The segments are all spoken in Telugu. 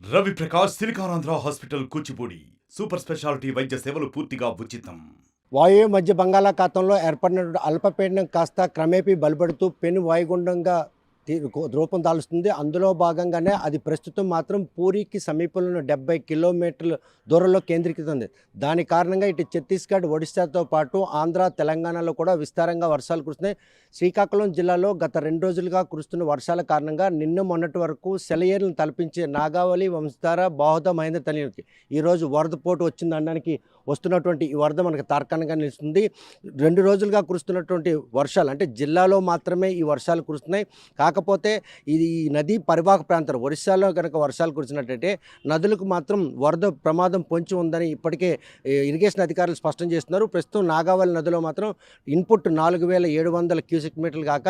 Ravi Prakash Siliconandhra hospital Kuchipudi super speciality వైద్య సేవలు పూర్తిగా ఉచితం. వాయువ్య మధ్య బంగాళాఖాతంలో ఏర్పడినటువంటి అల్పపీడనం కాస్త క్రమేపీ బలపడుతూ పెను వాయుగుండంగా రూపం దాలుస్తుంది. అందులో భాగంగానే అది ప్రస్తుతం మాత్రం పూరికి సమీపంలో 70 కిలోమీటర్ల దూరంలో కేంద్రీకృతమైంది. దాని కారణంగా ఇటు ఛత్తీస్గఢ్, ఒడిశాతో పాటు ఆంధ్ర, తెలంగాణలో కూడా విస్తారంగా వర్షాలు కురుస్తున్నాయి. శ్రీకాకుళం జిల్లాలో గత 2 రోజులుగా కురుస్తున్న వర్షాల కారణంగా నిన్న మొన్నటి వరకు సెలయేరులను తలపించే నాగావళి, వంశధార, బాహుదా, మహేంద్ర తనయునికి ఈరోజు వరద పోటు వచ్చింది అనడానికి వస్తున్నటువంటి ఈ వరద మనకు తార్కాణంగా నిలుస్తుంది. 2 రోజులుగా కురుస్తున్నటువంటి వర్షాలు అంటే జిల్లాలో మాత్రమే ఈ వర్షాలు కురుస్తున్నాయి. కాకపోతే ఇది నదీ పరివాహక ప్రాంతాలు ఒరిస్సాలో కనుక వర్షాలు కురిసినట్టయితే నదులకు మాత్రం వరద ప్రమాదం పొంచి ఉందని ఇప్పటికే ఇరిగేషన్ అధికారులు స్పష్టం చేస్తున్నారు. ప్రస్తుతం నాగావళి నదిలో మాత్రం ఇన్పుట్ 4700 క్యూసెక్ మీటర్లు కాక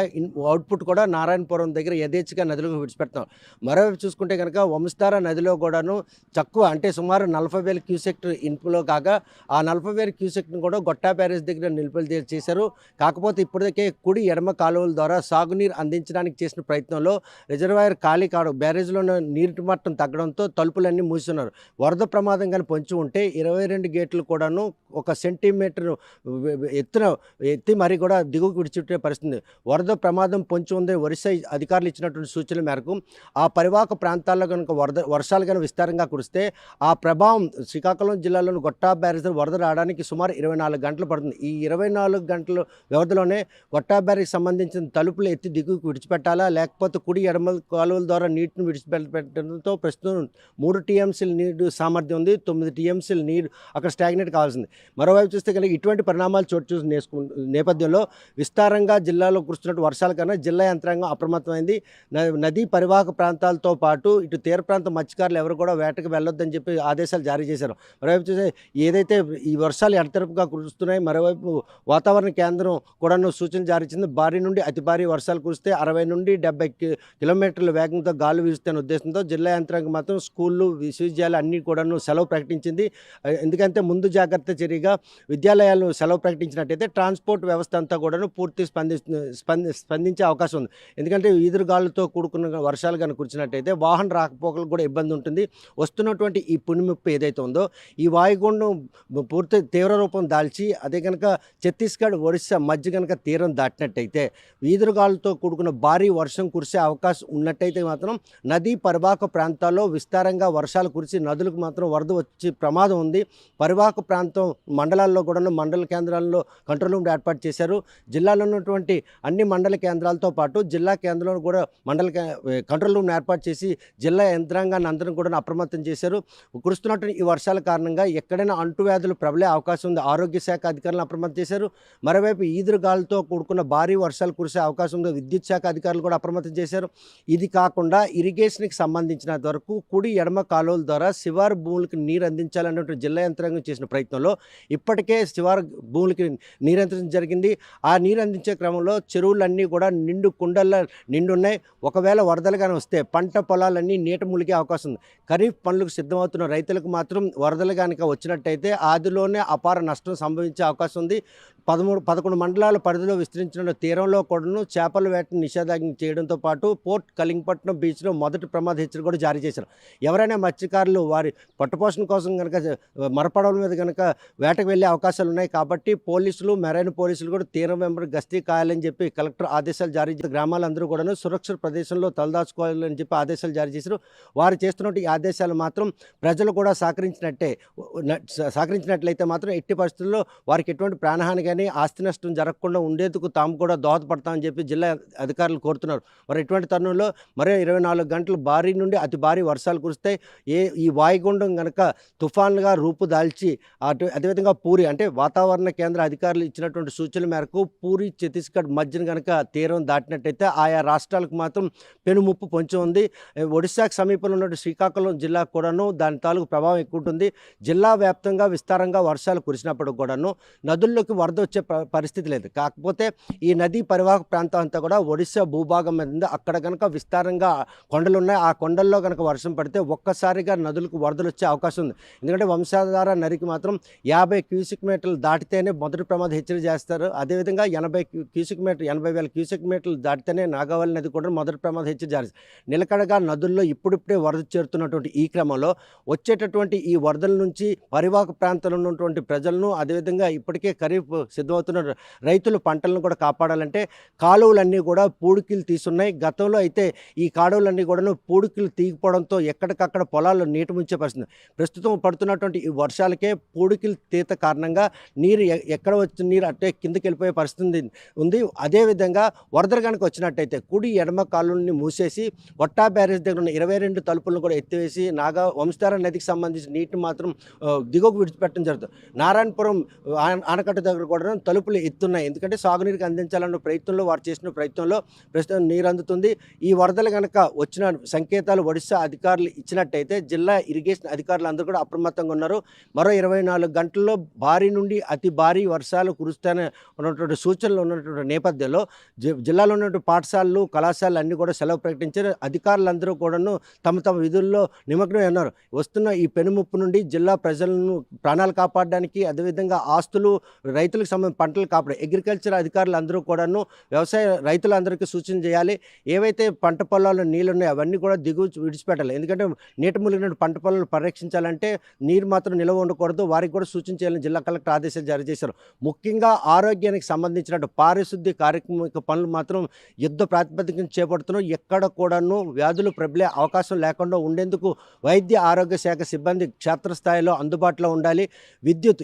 అవుట్పుట్ కూడా నారాయణపురం దగ్గర యథేచ్ఛగా నదులకు విడిచిపెడుతున్నారు. మరోవైపు చూసుకుంటే కనుక వంశధార నదిలో కూడాను తక్కువ అంటే సుమారు 40,000 క్యూసెక్ ఇన్పులో కాగా ఆ 40,000 క్యూసెక్ను కూడా గొట్టా బ్యారేజ్ దగ్గర నిలుపుదల చేశారు. కాకపోతే ఇప్పటికే కుడి ఎడమ కాలువల ద్వారా సాగునీరు అందించడానికి చేసిన ప్రయత్నంలో రిజర్వాయర్ ఖాళీ కావడం, బ్యారేజ్లోని నీటి మట్టం తగ్గడంతో తలుపులన్నీ మూస్తున్నారు. వరద ప్రమాదం కానీ పొంచి ఉంటే 22 గేట్లు కూడాను 1 సెంటీమీటర్ ఎత్తి మరీ కూడా దిగువకు విడిచిపెట్టే పరిస్థితి. వరద ప్రమాదం పొంచి ఉంది. ఒరిస్సా అధికారులు ఇచ్చినటువంటి సూచనల మేరకు ఆ పరివాహక ప్రాంతాల్లో కనుక వర్షాలు కనుక విస్తారంగా కురిస్తే ఆ ప్రభావం శ్రీకాకుళం జిల్లాలోని గొట్టా బ్యారేజ్ వరద రావడానికి సుమారు 24 గంటలు పడుతుంది. ఈ 24 గంటల వ్యవధిలోనే గొట్టా బ్యారేజ్కి సంబంధించిన తలుపులు ఎత్తి దిగువకు విడిచిపెట్టాలా, లేకపోతే కుడి ఎడమ కాలువల ద్వారా నీటిని విడిచిపెట్టడంతో ప్రస్తుతం 3 టీఎంసీల నీరు సామర్థ్యం ఉంది. 9 టీఎంసీల నీరు అక్కడ స్టాగ్నేట్ కావాల్సింది. మరోవైపు చూస్తే కనుక ఇటువంటి పరిణామాలు చోటు చూసి నేపథ్యంలో విస్తారంగా జిల్లాలో కురుస్తున్నట్టు వర్షాల కన్నా జిల్లా యంత్రాంగం అప్రమత్తమైంది. నదీ పరివాహక ప్రాంతాలతో పాటు ఇటు తీర ప్రాంత మత్స్యకారులు ఎవరు కూడా వేటకు వెళ్ళొద్దని చెప్పి ఆదేశాలు జారీ చేశారు. మరోవైపు చూస్తే ఏదైతే ఈ వర్షాలు ఎడతెరపుగా కురుస్తున్నాయి, మరోవైపు వాతావరణ కేంద్రం కూడా సూచన జారీ చేసింది. భారీ నుండి అతి భారీ వర్షాలు కురిస్తే 60 నుండి 70 కిలోమీటర్ల వేగంతో గాలు వీస్తున్న ఉద్దేశంతో జిల్లా యంత్రాంగం మాత్రం స్కూళ్ళు, విశ్వవిద్యాలయాలు అన్నీ కూడా సెలవు ప్రకటించింది. ఎందుకంటే ముందు జాగ్రత్త చర్యగా విద్యాలయాలు సెలవు ప్రకటించినట్టయితే ట్రాన్స్పోర్ట్ వ్యవస్థ అంతా కూడా పూర్తి స్పందించే అవకాశం ఉంది. ఎందుకంటే ఈదురుగాలులతో కూడుకున్న వర్షాలు కనుక కురిచినట్టయితే వాహన రాకపోకలకు కూడా ఇబ్బంది ఉంటుంది. వస్తున్నటువంటి ఈ పునిముప్పు ఏదైతే ఉందో ఈ వాయుగుండం పూర్తి తీవ్ర రూపం దాల్చి అదే కనుక ఛత్తీస్గఢ్, ఒరిస్సా మధ్య కనుక తీరం దాటినట్టయితే ఈదురుగాలులతో కూడుకున్న భారీ వర్షం కురిసే అవకాశం ఉన్నట్టయితే మాత్రం నదీ పరివాహక ప్రాంతాల్లో విస్తారంగా వర్షాలు కురిసి నదులకు మాత్రం వరద వచ్చే ప్రమాదం ఉంది. పరివాహక ప్రాంతం మండలాల్లో కూడా మండల కేంద్రాల్లో కంట్రోల్ రూమ్ ఏర్పాటు చేశారు. జిల్లాలో ఉన్నటువంటి అన్ని మండల కేంద్రాలతో పాటు జిల్లా కేంద్రంలో కూడా కంట్రోల్ రూమ్ ఏర్పాటు చేసి జిల్లా యంత్రాంగాన్ని అందరం కూడా అప్రమత్తం చేశారు. కురుస్తున్నటువంటి ఈ వర్షాల కారణంగా ఎక్కడైనా అంటువ్యాధులు ప్రబలే అవకాశం ఉంది. ఆరోగ్య శాఖ అధికారులను అప్రమత్తం చేశారు. మరోవైపు ఈదురుగాలులతో కూడుకున్న భారీ వర్షాలు కురిసే అవకాశం ఉంది. విద్యుత్ శాఖ అధికారులు కూడా అప్రమత్తం చేశారు. ఇది కాకుండా ఇరిగేషన్కి సంబంధించినంత వరకు కుడి ఎడమ కాలువల ద్వారా శివారు భూములకు నీరు అందించాలన్నటువంటి జిల్లా యంత్రాంగం చేసిన ప్రయత్నంలో ఇప్పటికే శివారు భూములకి నీరు అందించడం జరిగింది. ఆ నీరు అందించే క్రమంలో చెరువులన్నీ కూడా నిండు కుండల్లో నిండున్నాయి. ఒకవేళ వరదలు కానీ వస్తే పంట పొలాలన్నీ నీట మునిగే అవకాశం ఉంది. ఖరీఫ్ పనులకు సిద్ధమవుతున్న రైతులకు మాత్రం వరదలు కనుక వచ్చినట్టయితే ఆదిలోనే అపార నష్టం సంభవించే అవకాశం ఉంది. 11 మండలాల పరిధిలో విస్తరించిన తీరంలో కూడాను చేపల వేటను నిషేధాజ్ఞ చేయడంతో పాటు పోర్ట్ కలింగపట్నం బీచ్లో మొదటి ప్రమాద హెచ్చరిక కూడా జారీ చేశారు. ఎవరైనా మత్స్యకారులు వారి పట్టుపోషణ కోసం కనుక మరపడవల మీద కనుక వేటకు వెళ్ళే అవకాశాలు ఉన్నాయి. కాబట్టి పోలీసులు, మెరైన్ పోలీసులు కూడా తీరం వెంబడి గస్తీ కాయాలని చెప్పి కలెక్టర్ ఆదేశాలు జారీ చేసి గ్రామాలందరూ కూడా సురక్షిత ప్రదేశంలో తలదాచుకోవాలని చెప్పి ఆదేశాలు జారీ చేశారు. వారు చేస్తున్నట్టు ఈ ఆదేశాలు మాత్రం ప్రజలు కూడా సహకరించినట్లయితే మాత్రం ఎట్టి పరిస్థితుల్లో వారికి ఎటువంటి ప్రాణహాని కానీ ఆస్తి నష్టం జరగకుండా ఉండేందుకు తాము కూడా దోహదపడతామని చెప్పి జిల్లా అధికారులు కోరుతున్నారు. మరి ఇటువంటి తరుణంలో మరో 24 గంటలు భారీ నుండి అతి భారీ వర్షాలు కురిస్తాయి. ఈ వాయుగుండం కనుక తుఫాన్లుగా రూపుదాల్చి అదేవిధంగా పూరి అంటే వాతావరణ కేంద్ర అధికారులు ఇచ్చినటువంటి సూచనల మేరకు పూరి, ఛత్తీస్గఢ్ మధ్యన కనుక తీరం దాటినట్టయితే ఆయా రాష్ట్రాలకు మాత్రం పెనుముప్పు పొంచి ఉంది. ఒడిశాకు సమీపంలో ఉన్న శ్రీకాకుళం జిల్లా కూడాను దాని తాలూకు ప్రభావం ఎక్కువ ఉంటుంది. జిల్లా వ్యాప్తంగా విస్తారంగా వర్షాలు కురిసినప్పుడు కూడాను నదుల్లోకి వరద వరద వచ్చే పరిస్థితి లేదు. కాకపోతే ఈ నదీ పరివాహక ప్రాంతం అంతా కూడా ఒడిశా భూభాగం మీద ఉంది. అక్కడ కనుక విస్తారంగా కొండలు ఉన్నాయి. ఆ కొండల్లో కనుక వర్షం పడితే ఒక్కసారిగా నదులకు వరదలు వచ్చే అవకాశం ఉంది. ఎందుకంటే వంశధార నదికి మాత్రం 50 క్యూసెక్ మీటర్లు దాటితేనే మొదటి ప్రమాద హెచ్చరిక చేస్తారు. అదేవిధంగా 80,000 క్యూసెక్ మీటర్లు దాటితేనే నాగావళి నది కూడా మొదటి ప్రమాద హెచ్చరిక జారీ. నిలకడగా నదుల్లో ఇప్పుడిప్పుడే వరద చేరుతున్నటువంటి ఈ క్రమంలో వచ్చేటటువంటి ఈ వరదల నుంచి పరివాహక ప్రాంతంలో ఉన్నటువంటి ప్రజలను, అదేవిధంగా ఇప్పటికే ఖరీఫ్ సిద్ధమవుతున్న రైతుల పంటలను కూడా కాపాడాలంటే కాలువలన్నీ కూడా పూడికలు తీసున్నాయి. గతంలో అయితే ఈ కాలువలన్నీ కూడా పూడికలు తీగిపోవడంతో ఎక్కడికక్కడ పొలాల్లో నీట ముంచే పరిస్థితి. ప్రస్తుతం పడుతున్నటువంటి ఈ వర్షాలకే పూడికలు తీత కారణంగా నీరు ఎక్కడ వచ్చిన నీరు అట్టే కిందకి వెళ్ళిపోయే పరిస్థితి ఉంది. అదేవిధంగా వరదలు కనుక వచ్చినట్టయితే కుడి ఎడమ కాలువని మూసేసి వట్టా బ్యారేజ్ దగ్గర ఉన్న 22 తలుపులను కూడా ఎత్తివేసి వంశధార నదికి సంబంధించిన నీటిని మాత్రం దిగువకు విడిచిపెట్టడం జరుగుతుంది. నారాయణపురం ఆనకట్ట దగ్గర కూడా తలుపులు ఎత్తున్నాయి. ఎందుకంటే సాగునీరుకి అందించాలన్న ప్రయత్నంలో వారు చేసిన ప్రయత్నంలో ప్రస్తుతం నీరు అందుతుంది. ఈ వరదలు కనుక వచ్చిన సంకేతాలు ఒడిశా అధికారులు ఇచ్చినట్టయితే జిల్లా ఇరిగేషన్ అధికారులు అందరూ కూడా అప్రమత్తంగా ఉన్నారు. మరో 24 గంటల్లో భారీ నుండి అతి భారీ వర్షాలు కురుస్తాయని ఉన్నటువంటి సూచనలు ఉన్నటువంటి నేపథ్యంలో జిల్లాలో ఉన్నటువంటి పాఠశాలలు, కళాశాలలు అన్నీ కూడా సెలవు ప్రకటించారు. అధికారులందరూ కూడాను తమ తమ విధుల్లో నిమగ్నమై ఉన్నారు. వస్తున్న ఈ పెనుముప్పు నుండి జిల్లా ప్రజలను ప్రాణాలు కాపాడడానికి, అదేవిధంగా ఆస్తులు, రైతులకు సంబంధించిన పంటలు కాపాడే అగ్రికల్చర్ అధికారులు అందరూ కూడాను వ్యవసాయ రైతులందరికీ సూచన చేయాలి. ఏవైతే పంట పొలాల్లో నీళ్ళు ఉన్నాయో అవన్నీ కూడా దిగువ విడిచిపెట్టాలి. ఎందుకంటే నీట మునిగిన పంట పొలాలను పరిరక్షించాలంటే నీరు మాత్రం నిల్వ ఉండకూడదు. వారికి కూడా సూచన చేయాలని జిల్లా కలెక్టర్ ఆదేశాలు జారీ చేశారు. ముఖ్యంగా ఆరోగ్యానికి సంబంధించినట్టు పారిశుద్ధ్య కార్యక్రమిక పనులు మాత్రం యుద్ధ ప్రాతిపదికన చేపడుతున్నాం. ఎక్కడ కూడాను వ్యాధులు ప్రబలే అవకాశం లేకుండా ఉండేందుకు వైద్య ఆరోగ్య శాఖ సిబ్బంది క్షేత్రస్థాయిలో అందుబాటులో ఉండాలి. విద్యుత్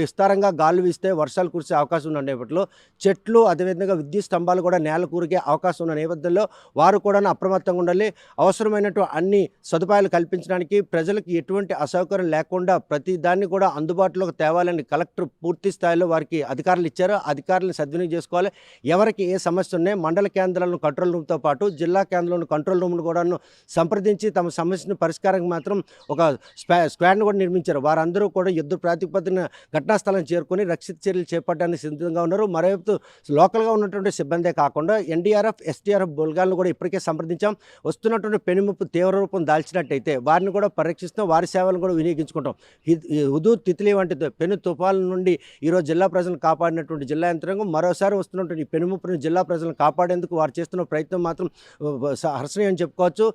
విస్తారంగా గాలు వీస్తే వర్షాలు కురిసే అవకాశం ఉన్న నేపథ్యంలో చెట్లు, అదేవిధంగా విద్యుత్ స్తంభాలు కూడా నేల కూరిగే అవకాశం ఉన్న నేపథ్యంలో వారు కూడా అప్రమత్తంగా ఉండాలి. అవసరమైనటువంటి అన్ని సదుపాయాలు కల్పించడానికి, ప్రజలకు ఎటువంటి అసౌకర్యం లేకుండా ప్రతి దాన్ని కూడా అందుబాటులోకి తేవాలని కలెక్టర్ పూర్తి స్థాయిలో వారికి అధికారులు ఇచ్చారు. అధికారులను సద్వినియోగం చేసుకోవాలి. ఎవరికి ఏ సమస్య ఉన్నాయి మండల కేంద్రాలను కంట్రోల్ రూమ్తో పాటు జిల్లా కేంద్రంలో కంట్రోల్ రూమ్ను కూడా సంప్రదించి తమ సమస్యను పరిష్కారానికి మాత్రం ఒక స్క్వాడ్ను కూడా నిర్మించారు. వారందరూ కూడా యుద్ధ ప్రాతిపదికన ఘటనా స్థలం చేరుకొని రక్షిత చర్యలు చేపట్టడానికి సిద్ధంగా ఉన్నారు. మరోవైపు లోకల్గా ఉన్నటువంటి సిబ్బందే కాకుండా ఎన్డీఆర్ఎఫ్, ఎస్డీఆర్ఎఫ్ బృందాలను కూడా ఇప్పటికే సంప్రదించాం. వస్తున్నటువంటి పెనుముప్పు తీవ్ర రూపం దాల్చినట్టయితే వారిని కూడా పరీక్షిస్తాం. వారి సేవలను కూడా వినియోగించుకుంటాం. హుదూద్, తిత్లీ వంటి పెను తుఫాన్ల నుండి ఈరోజు జిల్లా ప్రజలను కాపాడినటువంటి జిల్లా యంత్రాంగం మరోసారి వస్తున్నటువంటి ఈ పెనుముప్పుని జిల్లా ప్రజలను కాపాడేందుకు వారు చేస్తున్న ప్రయత్నం మాత్రం హర్షణీయం చెప్పుకోవచ్చు.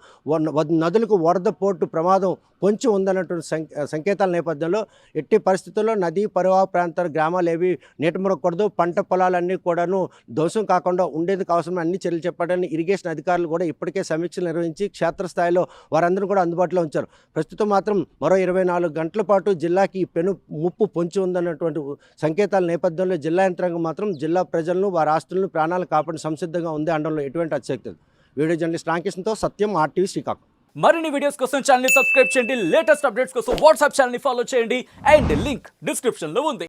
నదులకు వరద పోటు ప్రమాదం కొంచెం ఉందన్నటువంటి సంకేతాల నేపథ్యంలో ఎట్టి పరిస్థితుల్లో నదీ పరివాహ ప్రాంతాల గ్రామాలు ఏవి నీట మునగకూడదు. పంట పొలాలన్నీ కూడాను ధ్వంసం కాకుండా ఉండేందుకు అవసరమైన అన్ని చర్యలు చెప్పాలని ఇరిగేషన్ అధికారులు కూడా ఇప్పటికే సమీక్షలు నిర్వహించి క్షేత్రస్థాయిలో వారందరూ కూడా అందుబాటులో ఉంచారు. ప్రస్తుతం మాత్రం మరో 24 గంటల పాటు జిల్లాకి పెను ముప్పు పొంచి ఉందన్నటువంటి సంకేతాల నేపథ్యంలో జిల్లా యంత్రాంగం మాత్రం జిల్లా ప్రజలను, వారి ఆస్తులను, ప్రాణాలు కాపాడి సంసిద్ధంగా ఉంది అనడంలో ఎటువంటి అతిశక్తి లేదు. వీడియో జర్నలిస్ట్ రామకృష్ణతో సత్యం, RTV శ్రీకాకుళం. మరిన్ని వీడియోస్ కోసం ఛానల్ ని సబ్స్క్రైబ్ చేయండి. లేటెస్ట్ అప్డేట్స్ కోసం వాట్సాప్ ఛానల్ ని ఫాలో చేయండి. అండ్ లింక్ డిస్క్రిప్షన్ లో ఉంది.